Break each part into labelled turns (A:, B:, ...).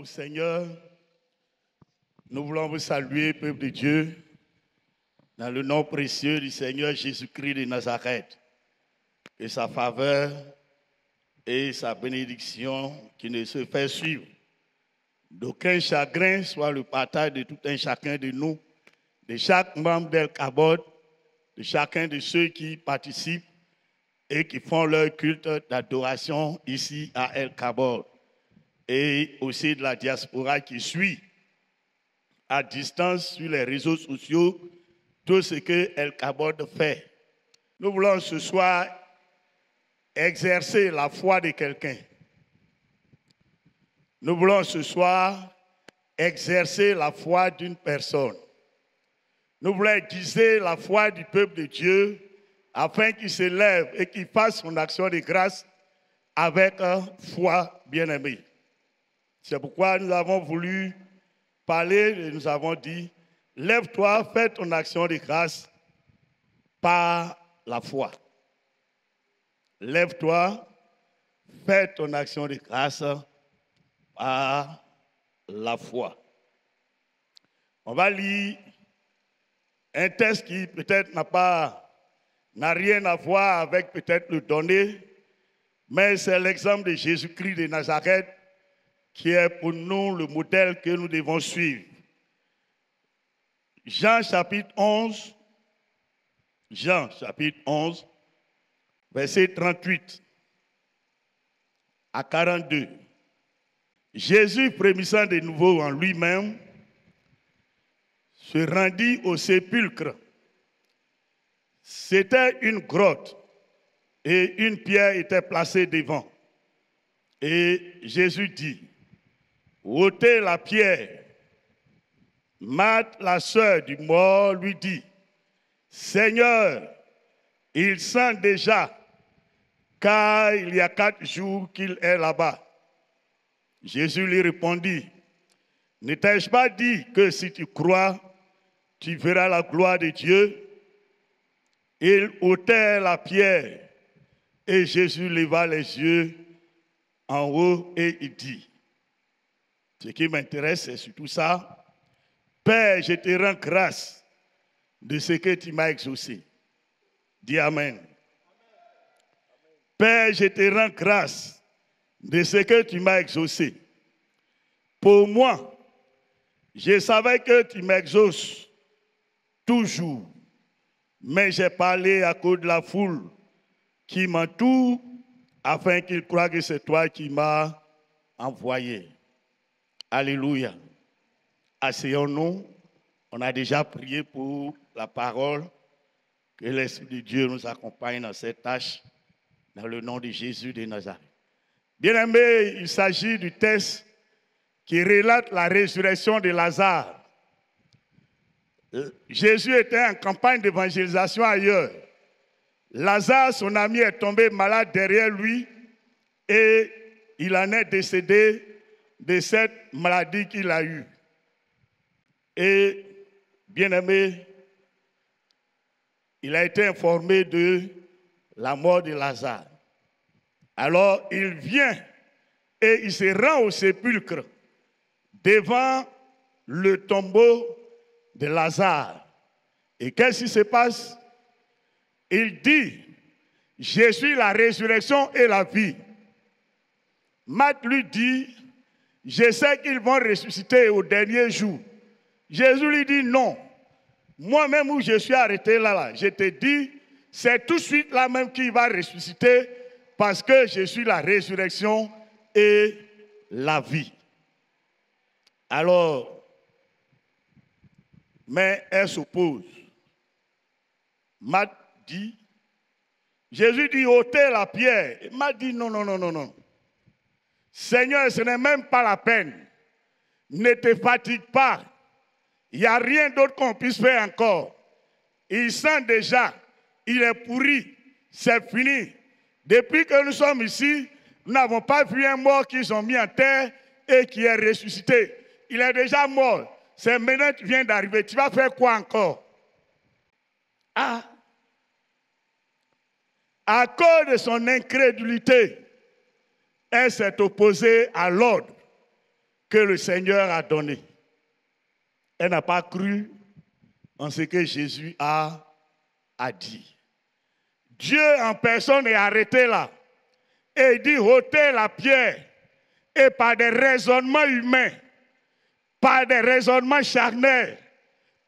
A: au Seigneur. Nous voulons vous saluer, peuple de Dieu, dans le nom précieux du Seigneur Jésus-Christ de Nazareth. Que sa faveur et sa bénédiction qui ne se fait suivre d'aucun chagrin soit le partage de tout un chacun de nous, de chaque membre d'El Kabod, de chacun de ceux qui participent et qui font leur culte d'adoration ici à El Kabod, et aussi de la diaspora qui suit à distance sur les réseaux sociaux tout ce que El Kabod fait. Nous voulons ce soir exercer la foi de quelqu'un. Nous voulons ce soir exercer la foi d'une personne. Nous voulons aiguiser la foi du peuple de Dieu afin qu'il se lève et qu'il fasse son action de grâce avec foi bien-aimée. C'est pourquoi nous avons voulu parler et nous avons dit, lève-toi, fais ton action de grâce par la foi. Lève-toi, fais ton action de grâce par la foi. On va lire un texte qui peut-être n'a rien à voir avec peut-être le donné, mais c'est l'exemple de Jésus-Christ de Nazareth qui est pour nous le modèle que nous devons suivre. Jean chapitre 11, verset 38 à 42. Jésus, frémissant de nouveau en lui-même, se rendit au sépulcre. C'était une grotte et une pierre était placée devant. Et Jésus dit, ôtez la pierre. Marthe, la sœur du mort, lui dit, Seigneur, il sent déjà, car il y a 4 jours qu'il est là-bas. Jésus lui répondit, ne t'ai-je pas dit que si tu crois, tu verras la gloire de Dieu? Il ôtait la pierre et Jésus leva les yeux en haut et il dit, ce qui m'intéresse, c'est surtout ça, Père, je te rends grâce de ce que tu m'as exaucé. Dis Amen. Père, je te rends grâce de ce que tu m'as exaucé. Pour moi, je savais que tu m'exauces toujours, mais j'ai parlé à cause de la foule qui m'entoure afin qu'ils croient que c'est toi qui m'as envoyé. Alléluia. Asseyons-nous. On a déjà prié pour la parole. Que l'Esprit de Dieu nous accompagne dans cette tâche, dans le nom de Jésus de Nazareth. Bien-aimés, il s'agit du texte qui relate la résurrection de Lazare. Jésus était en campagne d'évangélisation ailleurs. Lazare, son ami, est tombé malade derrière lui et il en est décédé de cette maladie qu'il a eue. Et, bien-aimé, il a été informé de la mort de Lazare. Alors, il vient et il se rend au sépulcre devant le tombeau de Lazare. Et qu'est-ce qui se passe? Il dit, je suis la résurrection et la vie. Marthe lui dit, je sais qu'ils vont ressusciter au dernier jour. Jésus lui dit non. Moi-même où je suis arrêté là, je te dis, c'est tout de suite là même qu'il va ressusciter parce que je suis la résurrection et la vie. Alors, mais elle s'oppose. Marthe dit, Jésus dit, ôtez la pierre. Marthe dit, non, non, non, non, non. Seigneur, ce n'est même pas la peine. Ne te fatigue pas. Il n'y a rien d'autre qu'on puisse faire encore. Il sent déjà, il est pourri, c'est fini. Depuis que nous sommes ici, nous n'avons pas vu un mort qu'ils ont mis en terre et qui est ressuscité. Il est déjà mort. C'est maintenant qu'il vient d'arriver. Tu vas faire quoi encore? Ah! À cause de son incrédulité, elle s'est opposée à l'ordre que le Seigneur a donné. Elle n'a pas cru en ce que Jésus a dit. Dieu en personne est arrêté là. Et il dit ôtez la pierre. Et par des raisonnements humains, par des raisonnements charnels,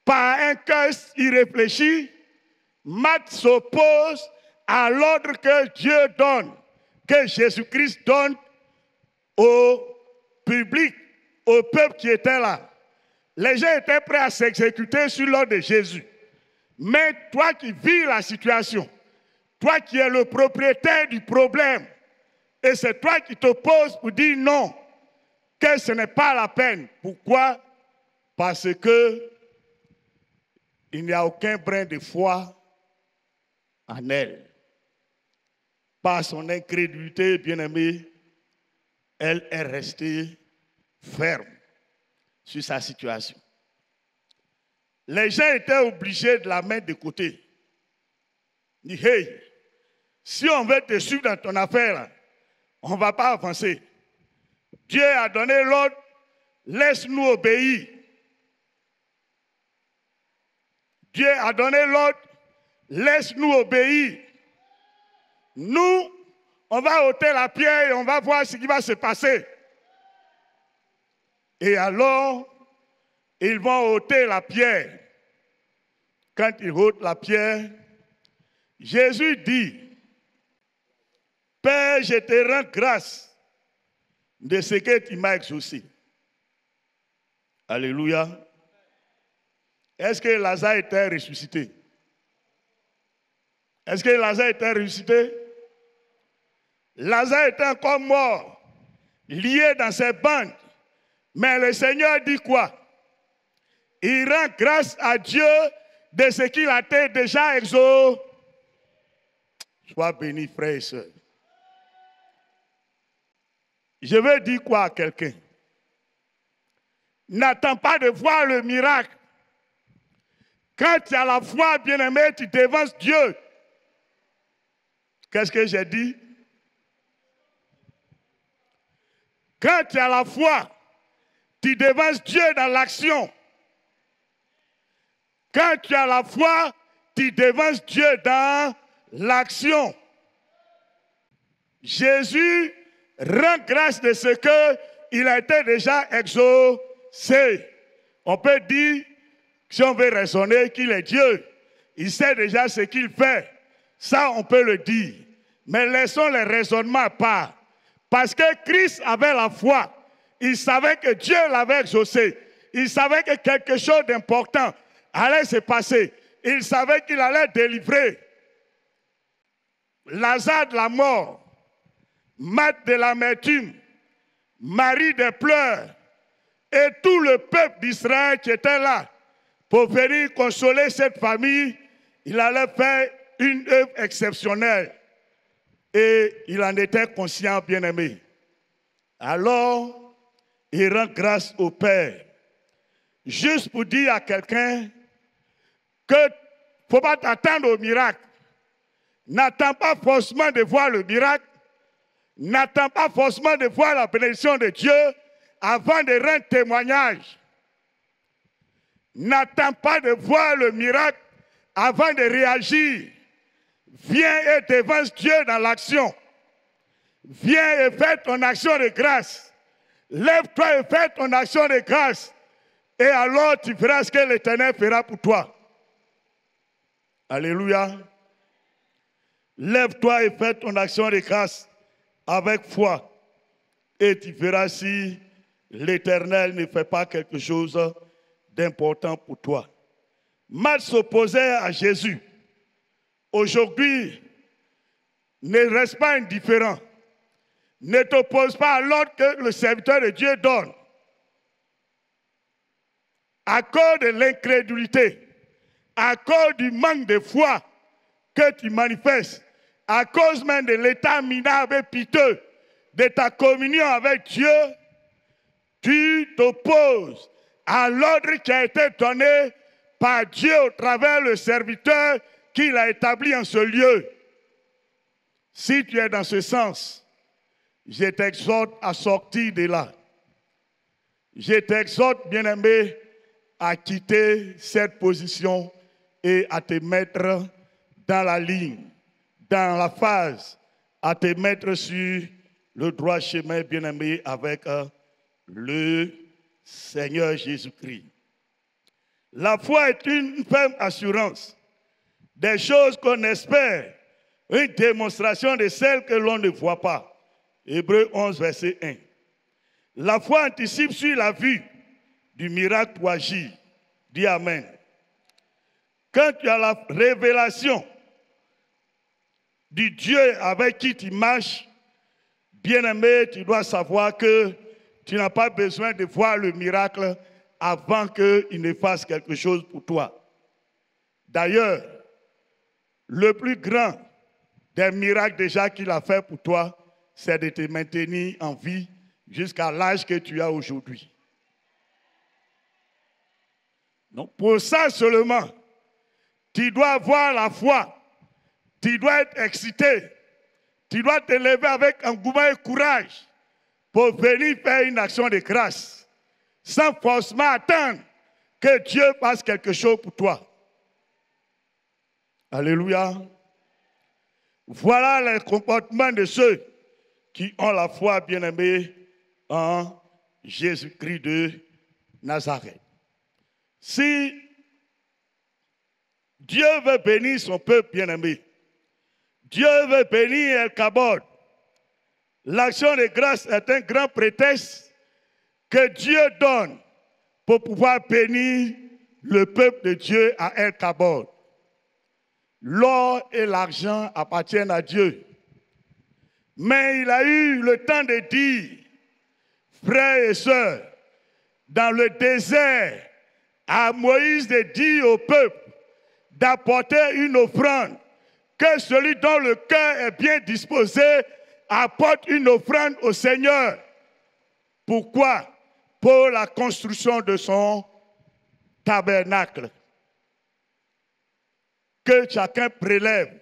A: par un cœur irréfléchi, Marthe s'oppose à l'ordre que Dieu donne, que Jésus-Christ donne au public, au peuple qui était là. Les gens étaient prêts à s'exécuter sur l'ordre de Jésus. Mais toi qui vis la situation, toi qui es le propriétaire du problème, et c'est toi qui t'opposes pour dire non, que ce n'est pas la peine. Pourquoi? Parce que il n'y a aucun brin de foi en elle. Par son incrédulité, bien-aimée, elle est restée ferme sur sa situation. Les gens étaient obligés de la mettre de côté. Ils disent, hey, si on veut te suivre dans ton affaire, on ne va pas avancer. Dieu a donné l'ordre, laisse-nous obéir. Dieu a donné l'ordre, laisse-nous obéir. Nous, on va ôter la pierre et on va voir ce qui va se passer. Et alors, ils vont ôter la pierre. Quand ils ôtent la pierre, Jésus dit, Père, je te rends grâce de ce que tu m'as exaucé. Alléluia. Est-ce que Lazare était ressuscité? Est-ce que Lazare était ressuscité? Lazare était encore mort, lié dans ses bandes. Mais le Seigneur dit quoi? Il rend grâce à Dieu de ce qu'il a été déjà exaucé. Sois béni, frères et sœurs. Je veux dire quoi à quelqu'un? N'attends pas de voir le miracle. Quand tu as la foi, bien-aimé, tu devances Dieu. Qu'est-ce que j'ai dit? Quand tu as la foi, tu devances Dieu dans l'action. Quand tu as la foi, tu devances Dieu dans l'action. Jésus rend grâce de ce qu'il a été déjà exaucé. On peut dire, si on veut raisonner, qu'il est Dieu. Il sait déjà ce qu'il fait. Ça, on peut le dire. Mais laissons les raisonnements à part. Parce que Christ avait la foi. Il savait que Dieu l'avait exaucé. Il savait que quelque chose d'important allait se passer. Il savait qu'il allait délivrer Lazare de la mort, Marthe de l'amertume, Marie des pleurs et tout le peuple d'Israël qui était là pour venir consoler cette famille. Il allait faire une œuvre exceptionnelle et il en était conscient, bien-aimé. Alors, il rend grâce au Père. Juste pour dire à quelqu'un que ne faut pas t'attendre au miracle. N'attends pas forcément de voir le miracle. N'attends pas forcément de voir la bénédiction de Dieu avant de rendre témoignage. N'attends pas de voir le miracle avant de réagir. Viens et devance Dieu dans l'action. Viens et fais ton action de grâce. Lève-toi et fais ton action de grâce. Et alors tu feras ce que l'Éternel fera pour toi. Alléluia. Lève-toi et fais ton action de grâce avec foi. Et tu verras si l'Éternel ne fait pas quelque chose d'important pour toi. Marthe s'opposait à Jésus. Aujourd'hui, ne reste pas indifférent. Ne t'oppose pas à l'ordre que le serviteur de Dieu donne. À cause de l'incrédulité, à cause du manque de foi que tu manifestes, à cause même de l'état minable et piteux de ta communion avec Dieu, tu t'opposes à l'ordre qui a été donné par Dieu au travers le serviteur qu'il a établi en ce lieu. Si tu es dans ce sens, je t'exhorte à sortir de là. je t'exhorte, bien-aimé, à quitter cette position et à te mettre dans la ligne, dans la phase, à te mettre sur le droit chemin, bien-aimé, avec le Seigneur Jésus-Christ. La foi est une ferme assurance des choses qu'on espère, une démonstration de celles que l'on ne voit pas. Hébreux 11, verset 1. La foi anticipe sur la vue du miracle pour agir. Dis Amen. Quand tu as la révélation du Dieu avec qui tu marches, bien-aimé, tu dois savoir que tu n'as pas besoin de voir le miracle avant qu'il ne fasse quelque chose pour toi. D'ailleurs, le plus grand des miracles déjà qu'il a fait pour toi, c'est de te maintenir en vie jusqu'à l'âge que tu as aujourd'hui. Donc pour ça seulement, tu dois avoir la foi, tu dois être excité, tu dois te lever avec engouement et courage pour venir faire une action de grâce, sans forcément attendre que Dieu fasse quelque chose pour toi. Alléluia. Voilà le comportement de ceux qui ont la foi, bien-aimée, en Jésus-Christ de Nazareth. Si Dieu veut bénir son peuple bien-aimé, Dieu veut bénir El Kabod, l'action de grâce est un grand prétexte que Dieu donne pour pouvoir bénir le peuple de Dieu à El Kabod. L'or et l'argent appartiennent à Dieu. Mais il a eu le temps de dire, frères et sœurs, dans le désert, à Moïse de dire au peuple d'apporter une offrande, que celui dont le cœur est bien disposé apporte une offrande au Seigneur. Pourquoi? Pour la construction de son tabernacle. Que chacun prélève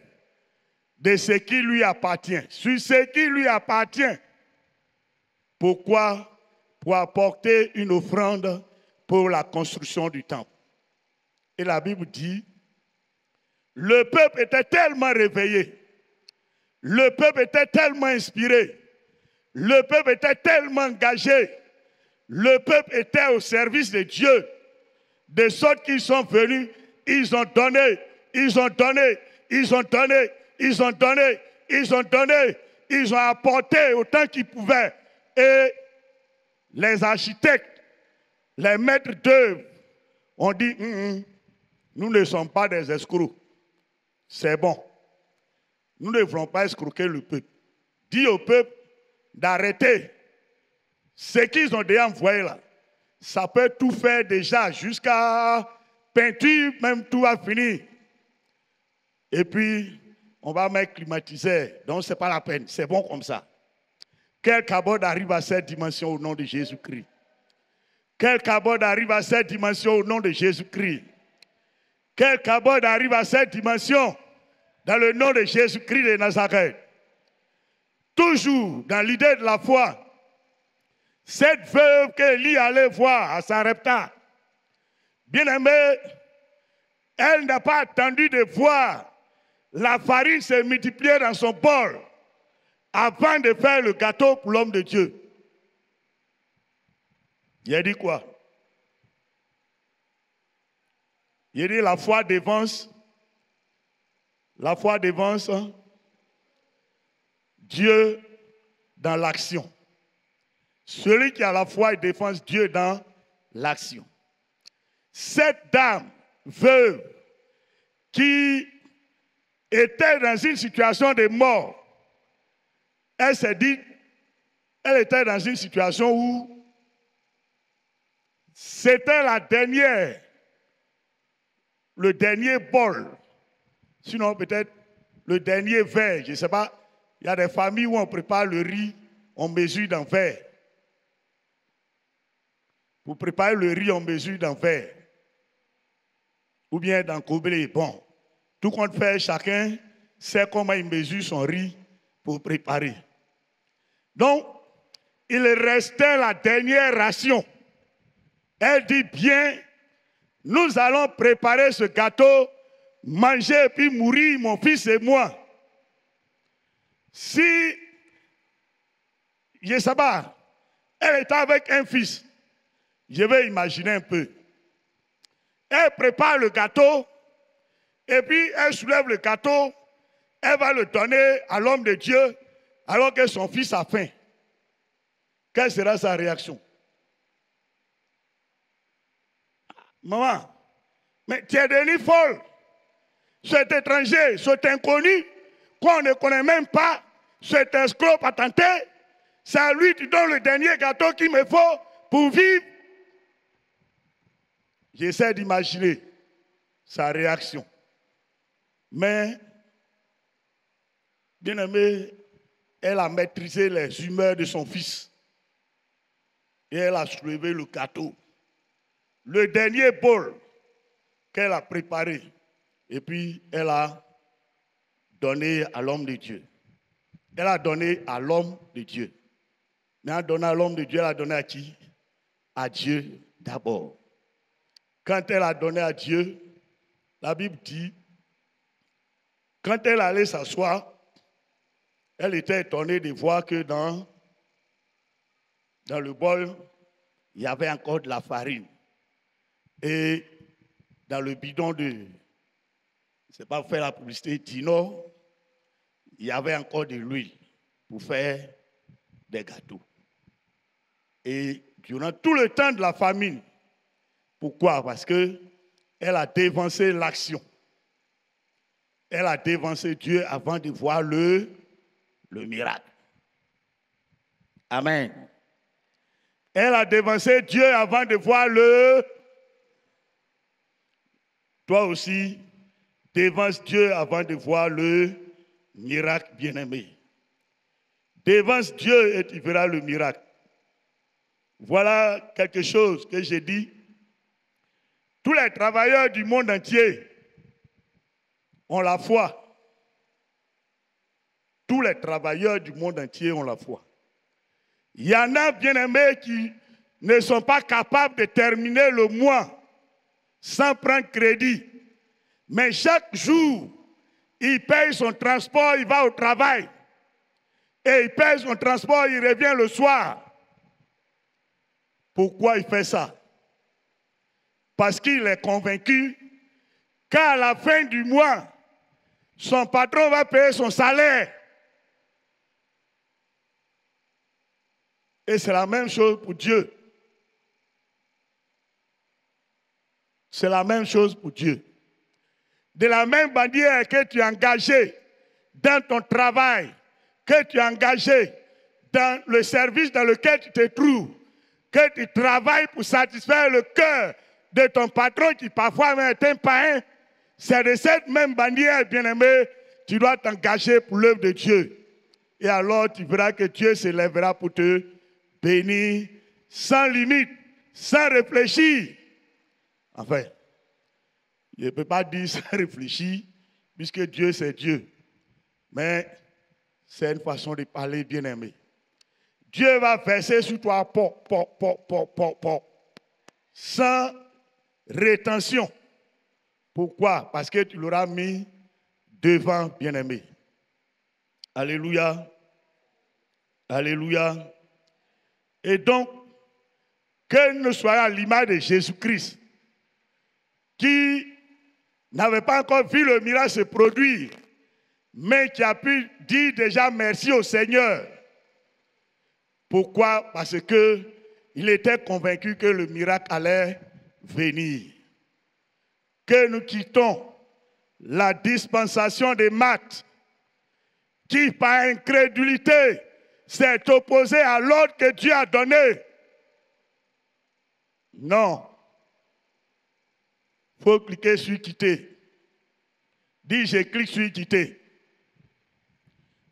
A: de ce qui lui appartient, sur ce qui lui appartient. Pourquoi? Pour apporter une offrande pour la construction du temple. Et la Bible dit, le peuple était tellement réveillé, le peuple était tellement inspiré, le peuple était tellement engagé, le peuple était au service de Dieu, de sorte qu'ils sont venus, ils ont donné, ils ont donné, ils ont donné, ils ont donné, ils ont donné, ils ont apporté autant qu'ils pouvaient. Et les architectes, les maîtres d'œuvre ont dit, nous ne sommes pas des escrocs. C'est bon. Nous ne voulons pas escroquer le peuple. Dis au peuple d'arrêter. Ce qu'ils ont déjà envoyé là, ça peut tout faire déjà, jusqu'à peinture, même tout a fini. Et puis, on va mettre climatiseur. Donc, ce n'est pas la peine. C'est bon comme ça. Quel Kabod arrive à cette dimension au nom de Jésus-Christ? Quel Kabod arrive à cette dimension au nom de Jésus-Christ? Quel Kabod arrive à cette dimension dans le nom de Jésus-Christ de Nazareth? Toujours dans l'idée de la foi, cette veuve qu'Élie allait voir à Sarepta, bien aimée, elle n'a pas attendu de voir la farine se multiplier dans son bol avant de faire le gâteau pour l'homme de Dieu. Il a dit quoi? Il a dit la foi dévance. La foi dévance Dieu dans l'action. Celui qui a la foi, il défense Dieu dans l'action. Cette dame veuve qui était dans une situation de mort, elle s'est dit, elle était dans une situation où c'était la dernière, le dernier bol, sinon peut-être le dernier verre, je ne sais pas. Il y a des familles où on prépare le riz, on mesure dans verre. Pour préparer le riz, on mesure dans verre. Ou bien dans gobelet. Bon, tout compte fait, chacun sait comment il mesure son riz pour préparer. Donc, il restait la dernière ration Elle dit, bien, nous allons préparer ce gâteau, manger et puis mourir, mon fils et moi. Si Yesaba, elle était avec un fils, je vais imaginer un peu. Elle prépare le gâteau, et puis elle soulève le gâteau, elle va le donner à l'homme de Dieu, alors que son fils a faim. Quelle sera sa réaction? Maman, mais tu es devenue folle. Cet étranger, cet inconnu, qu'on ne connaît même pas, cet escroc patenté, c'est à lui qui donne le dernier gâteau qu'il me faut pour vivre. J'essaie d'imaginer sa réaction. Mais, bien aimé, elle a maîtrisé les humeurs de son fils. Et elle a soulevé le gâteau. Le dernier bol qu'elle a préparé. Et puis, elle a donné à l'homme de Dieu. Elle a donné à l'homme de Dieu. Mais en donnant à l'homme de Dieu, elle a donné à qui? À Dieu d'abord. Quand elle a donné à Dieu, la Bible dit, quand elle allait s'asseoir, elle était étonnée de voir que dans le bol, il y avait encore de la farine. Et dans le bidon de, c'est pas pour faire la publicité, Dino, il y avait encore de l'huile pour faire des gâteaux. Et durant tout le temps de la famine, pourquoi? Parce qu'elle a dévancé l'action. Elle a dévancé Dieu avant de voir le miracle. Amen. Elle a dévancé Dieu avant de voir le... Toi aussi, dévance Dieu avant de voir le miracle, bien-aimé. Dévance Dieu et tu verras le miracle. Voilà quelque chose que j'ai dit. Tous les travailleurs du monde entier ont la foi. Tous les travailleurs du monde entier ont la foi. Il y en a, bien-aimés, qui ne sont pas capables de terminer le mois sans prendre crédit. Mais chaque jour, il paye son transport, il va au travail. Et il paye son transport, il revient le soir. Pourquoi il fait ça? Parce qu'il est convaincu qu'à la fin du mois, son patron va payer son salaire. Et c'est la même chose pour Dieu. C'est la même chose pour Dieu. De la même manière que tu es engagé dans ton travail, que tu es engagé dans le service dans lequel tu te trouves, que tu travailles pour satisfaire le cœur de ton patron qui parfois est un païen, c'est de cette même manière, bien-aimé, tu dois t'engager pour l'œuvre de Dieu. Et alors tu verras que Dieu se lèvera pour te bénir sans limite, sans réfléchir. Enfin, je ne peux pas dire sans réfléchir, puisque Dieu c'est Dieu. Mais c'est une façon de parler, bien-aimé. Dieu va verser sur toi, sans rétention. Pourquoi? Parce que tu l'auras mis devant, bien-aimé. Alléluia. Alléluia. Et donc, que nous soyons à l'image de Jésus-Christ, qui n'avait pas encore vu le miracle se produire, mais qui a pu dire déjà merci au Seigneur. Pourquoi? Parce qu'il était convaincu que le miracle allait venir. Que nous quittons la dispensation des maths, qui par incrédulité s'est opposé à l'ordre que Dieu a donné. Non. Il faut cliquer sur quitter. Dis, je clique sur quitter.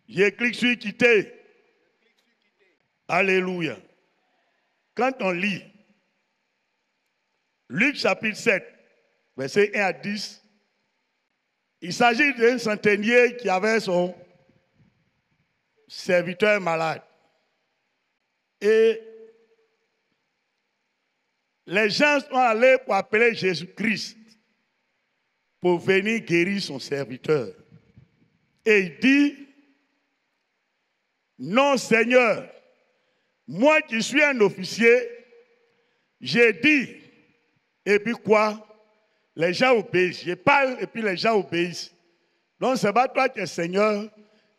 A: Je clique sur quitter. Alléluia. Quand on lit Luc chapitre 7, versets 1 à 10, il s'agit d'un centenier qui avait son serviteur malade. Et les gens sont allés pour appeler Jésus-Christ pour venir guérir son serviteur. Et il dit, non Seigneur, moi qui suis un officier, j'ai dit, et puis quoi? Les gens obéissent. Je parle et puis les gens obéissent. Donc c'est pas toi qui es Seigneur,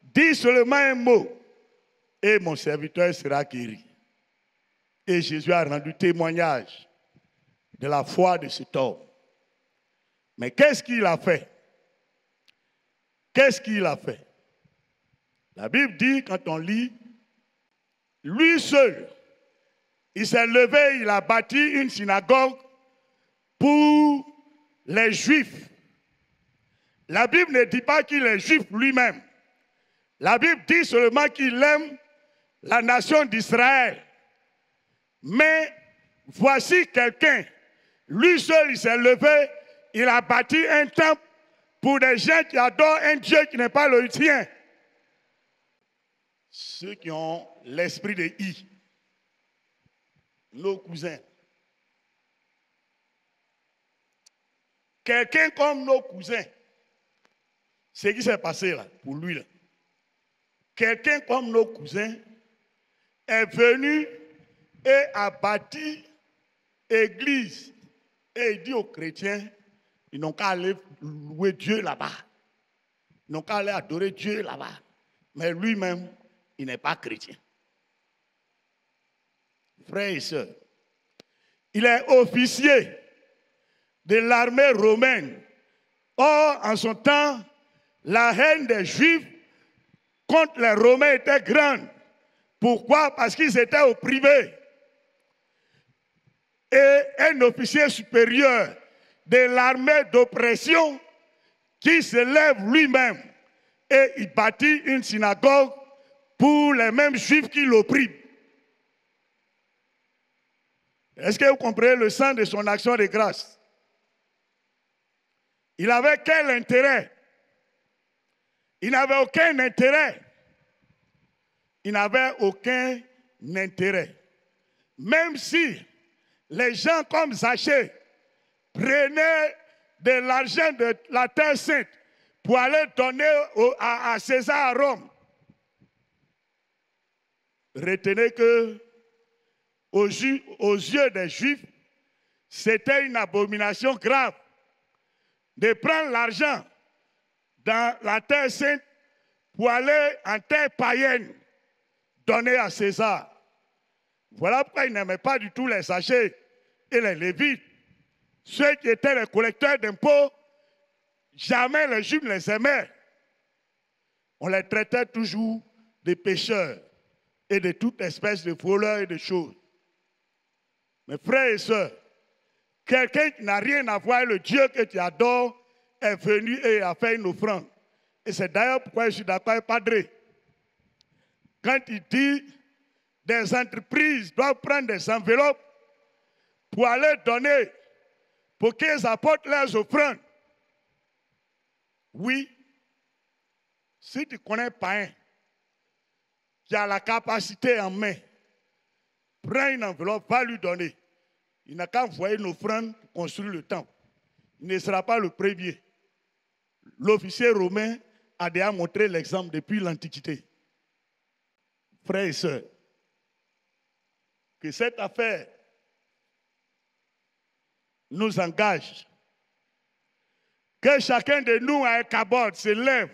A: dis seulement un mot et mon serviteur sera guéri. Et Jésus a rendu témoignage de la foi de cet homme. Mais qu'est-ce qu'il a fait? Qu'est-ce qu'il a fait? La Bible dit, quand on lit, lui seul, il s'est levé, il a bâti une synagogue pour les Juifs. La Bible ne dit pas qu'il est juif lui-même. La Bible dit seulement qu'il aime la nation d'Israël. Mais voici quelqu'un, lui seul, il s'est levé, il a bâti un temple pour des gens qui adorent un Dieu qui n'est pas le tien. Ceux qui ont l'esprit de I, nos cousins. Quelqu'un comme nos cousins, ce qui s'est passé là, pour lui là. Quelqu'un comme nos cousins est venu et a bâti église. Et il dit aux chrétiens, ils n'ont qu'à aller louer Dieu là-bas. Ils n'ont qu'à aller adorer Dieu là-bas. Mais lui-même, il n'est pas chrétien. Frères et sœurs, il est officier de l'armée romaine. Or, en son temps, la haine des Juifs contre les Romains était grande. Pourquoi? Parce qu'ils étaient opprimés. Et un officier supérieur de l'armée d'oppression qui se lève lui-même et il bâtit une synagogue pour les mêmes Juifs qui l'oppriment. Est-ce que vous comprenez le sens de son action de grâce? Il avait quel intérêt? Il n'avait aucun intérêt. Il n'avait aucun intérêt. Même si les gens comme Zachée prenaient de l'argent de la Terre Sainte pour aller donner à César à Rome, retenez que aux yeux des Juifs, c'était une abomination grave de prendre l'argent dans la Terre Sainte pour aller en terre païenne donner à César. Voilà pourquoi ils n'aimaient pas du tout les Zachée et les Lévites. Ceux qui étaient les collecteurs d'impôts, jamais les Juifs ne les aimaient. On les traitait toujours de pécheurs et de toute espèce de voleurs et de choses. Mes frères et sœurs, quelqu'un qui n'a rien à voir avec le Dieu que tu adores est venu et a fait une offrande. Et c'est d'ailleurs pourquoi je suis d'accord avec Padre. Quand il dit des entreprises doivent prendre des enveloppes pour aller donner, pour qu'ils apportent leurs offrandes. Oui, si tu connais pas un qui a la capacité en main, prends une enveloppe, va lui donner. Il n'a qu'à envoyer une offrande pour construire le temple. Il ne sera pas le premier. L'officier romain a déjà montré l'exemple depuis l'Antiquité. Frères et sœurs, que cette affaire nous engage, que chacun de nous à Ichabod se lève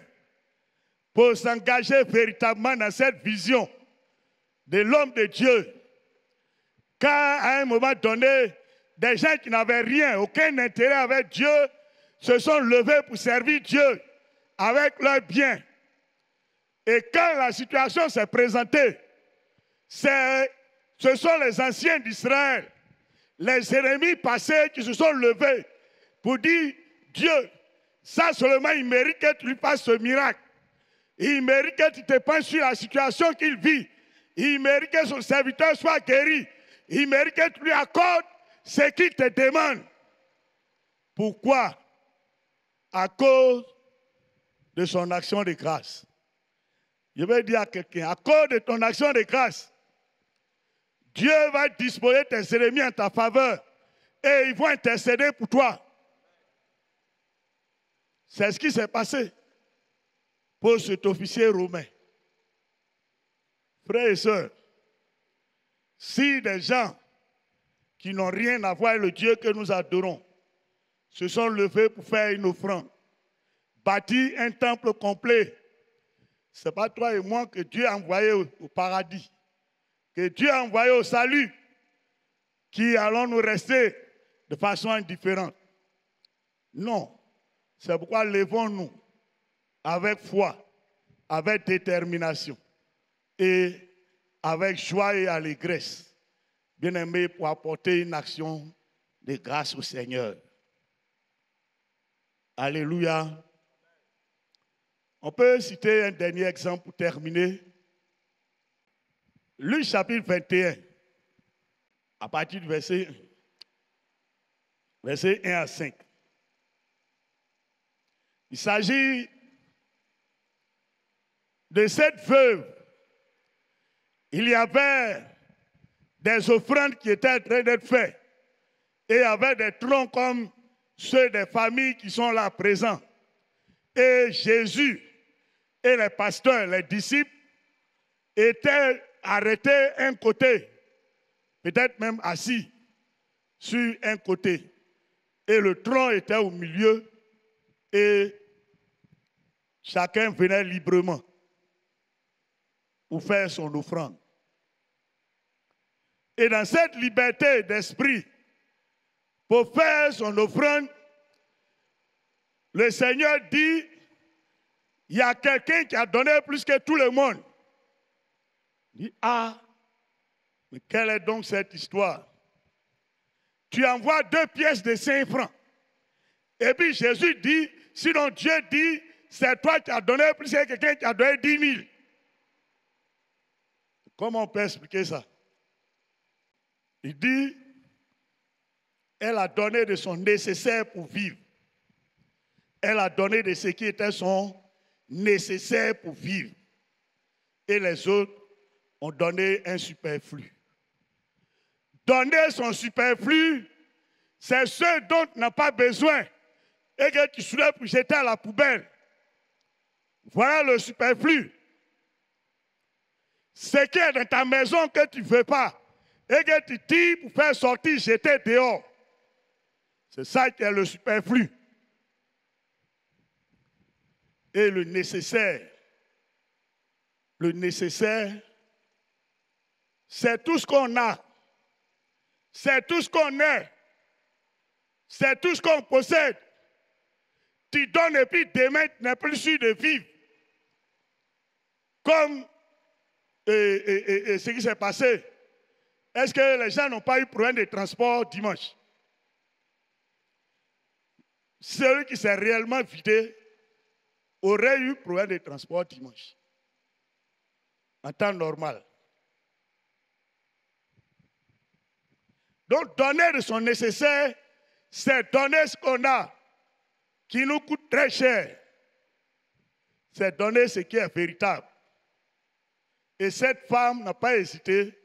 A: pour s'engager véritablement dans cette vision de l'homme de Dieu. Car à un moment donné, des gens qui n'avaient rien, aucun intérêt avec Dieu, se sont levés pour servir Dieu avec leurs biens. Et quand la situation s'est présentée, ce sont les anciens d'Israël, les ennemis passés qui se sont levés pour dire, Dieu, ça seulement il mérite que tu lui fasses ce miracle. Il mérite que tu te penches sur la situation qu'il vit. Il mérite que son serviteur soit guéri. Il mérite que tu lui accordes ce qu'il te demande. Pourquoi? À cause de son action de grâce. Je vais dire à quelqu'un, à cause de ton action de grâce, Dieu va disposer tes ennemis en ta faveur et ils vont intercéder pour toi. C'est ce qui s'est passé pour cet officier romain. Frères et sœurs, si des gens qui n'ont rien à voir avec le Dieu que nous adorons se sont levés pour faire une offrande, bâtir un temple complet, ce n'est pas toi et moi que Dieu a envoyé au paradis, que Dieu a envoyé au salut, qui allons nous rester de façon indifférente. Non. C'est pourquoi levons-nous avec foi, avec détermination et avec joie et allégresse, bien-aimés, pour apporter une action de grâce au Seigneur. Alléluia. On peut citer un dernier exemple pour terminer. Luc chapitre 21, à partir du verset 1 à 5. Il s'agit de cette veuve. Il y avait des offrandes qui étaient en train d'être faites. Et il y avait des troncs comme ceux des familles qui sont là présents. Et Jésus et les pasteurs, les disciples, étaient arrêtés un côté, peut-être même assis sur un côté. Et le tronc était au milieu. Et chacun venait librement pour faire son offrande. Et dans cette liberté d'esprit, pour faire son offrande, le Seigneur dit, il y a quelqu'un qui a donné plus que tout le monde. Il dit, ah, mais quelle est donc cette histoire? Tu envoies 2 pièces de 5 francs. Et puis Jésus dit, sinon Dieu dit, c'est toi qui as donné plus que quelqu'un qui a donné 10 000. Comment on peut expliquer ça? Il dit, elle a donné de son nécessaire pour vivre. Elle a donné de ce qui était son nécessaire pour vivre. Et les autres ont donné un superflu. Donner son superflu, c'est ce dont tu n'as pas besoin et que tu soulèves pour jeter à la poubelle. Voilà le superflu. Ce qui est dans ta maison que tu ne veux pas et que tu tires pour faire sortir, jeter dehors. C'est ça qui est le superflu. Et le nécessaire, c'est tout ce qu'on a. C'est tout ce qu'on est. C'est tout ce qu'on possède. Tu donnes et puis demain, tu n'es plus sûr de vivre. Comme ce qui s'est passé. Est-ce que les gens n'ont pas eu problème de transport dimanche? Celui qui s'est réellement vidé aurait eu problème de transport dimanche. En temps normal. Donc, donner de son nécessaire, c'est donner ce qu'on a, qui nous coûte très cher. C'est donner ce qui est véritable. Et cette femme n'a pas hésité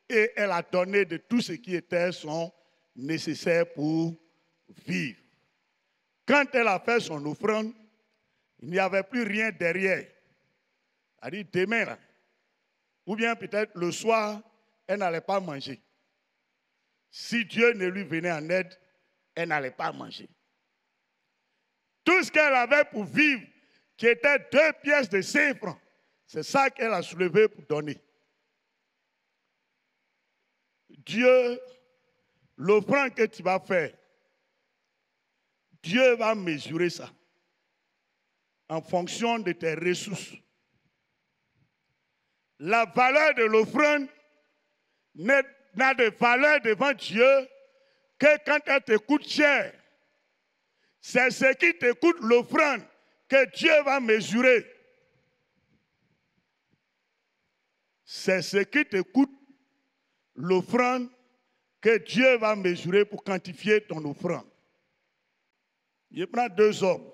A: et elle a donné de tout ce qui était son nécessaire pour vivre. Quand elle a fait son offrande, il n'y avait plus rien derrière. Elle a dit demain, là, ou bien peut-être le soir, elle n'allait pas manger. Si Dieu ne lui venait en aide, elle n'allait pas manger. Tout ce qu'elle avait pour vivre, qui était 2 pièces de 5 francs, c'est ça qu'elle a soulevé pour donner. Dieu, l'offrande que tu vas faire, Dieu va mesurer ça en fonction de tes ressources. La valeur de l'offrande n'a de valeur devant Dieu que quand elle te coûte cher. C'est ce qui te coûte l'offrande que Dieu va mesurer. C'est ce qui te coûte l'offrande que Dieu va mesurer pour quantifier ton offrande. Je prends 2 hommes.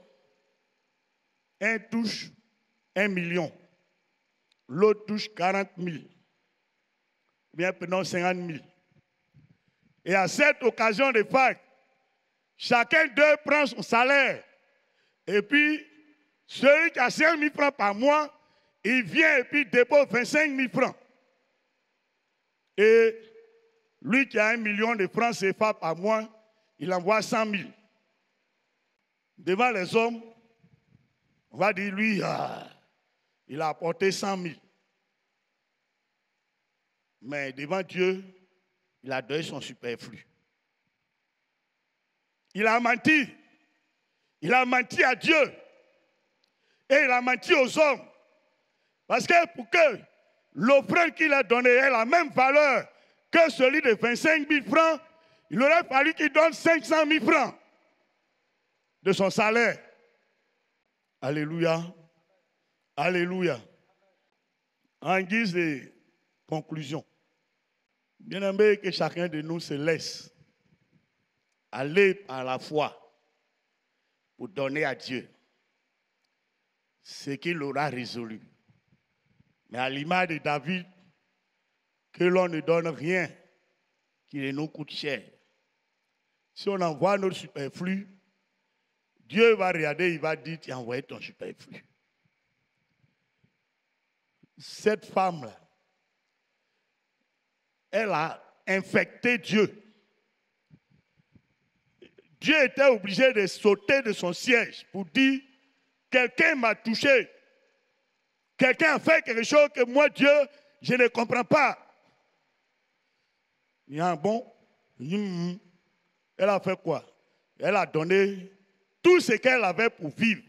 A: Un touche 1 million. L'autre touche 40 000. Bien, prenons 50 000. Et à cette occasion de Pâques, chacun d'eux prend son salaire. Et puis, celui qui a 5 000 francs par mois, il vient et puis dépose 25 000 francs. Et lui qui a 1 million de francs CFA par mois, il envoie 100 000. Devant les hommes, on va dire, lui, il a apporté 100 000. Mais devant Dieu, il a donné son superflu. Il a menti. Il a menti à Dieu. Et il a menti aux hommes. Parce que pour que l'offrande qu'il a donnée ait la même valeur que celui de 25 000 francs, il aurait fallu qu'il donne 500 000 francs de son salaire. Alléluia. Alléluia. En guise de conclusion, bien aimé, que chacun de nous se laisse aller par la foi pour donner à Dieu ce qu'il aura résolu. Mais à l'image de David, que l'on ne donne rien qui ne nous coûte cher. Si on envoie notre superflu, Dieu va regarder, il va dire, tu as envoyé ton superflu. Cette femme-là, elle a infecté Dieu. Dieu était obligé de sauter de son siège pour dire, quelqu'un m'a touché. Quelqu'un a fait quelque chose que moi, Dieu, je ne comprends pas. Il y a un bon. Elle a fait quoi? Elle a donné tout ce qu'elle avait pour vivre.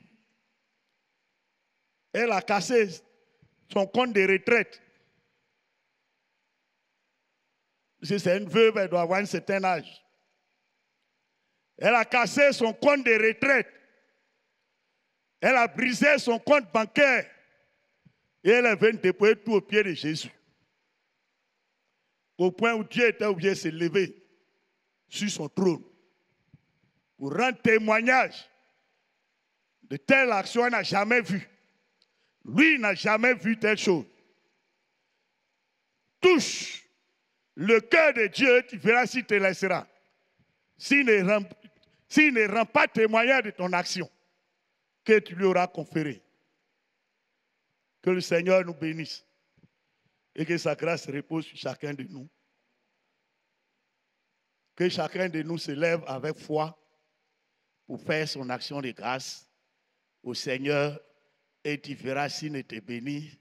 A: Elle a cassé son compte de retraite. Si c'est une veuve, elle doit avoir un certain âge. Elle a cassé son compte de retraite. Elle a brisé son compte bancaire. Et elle est venue déposer tout au pied de Jésus. Au point où Dieu était obligé de se lever sur son trône pour rendre témoignage de telle action qu'il n'a jamais vue. Lui n'a jamais vu telle chose. Touche le cœur de Dieu, tu verras s'il te laissera. S'il ne rend pas témoignage de ton action que tu lui auras conféré. Que le Seigneur nous bénisse et que sa grâce repose sur chacun de nous. Que chacun de nous se lève avec foi pour faire son action de grâce au Seigneur et tu verras s'il ne te bénit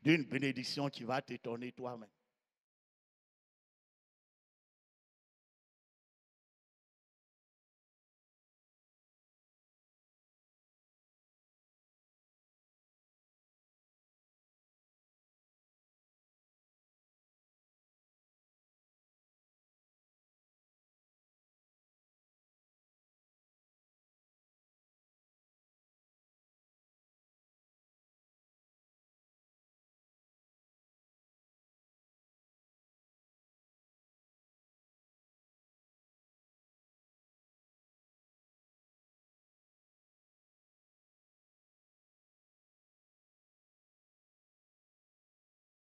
A: d'une bénédiction qui va t'étonner toi-même.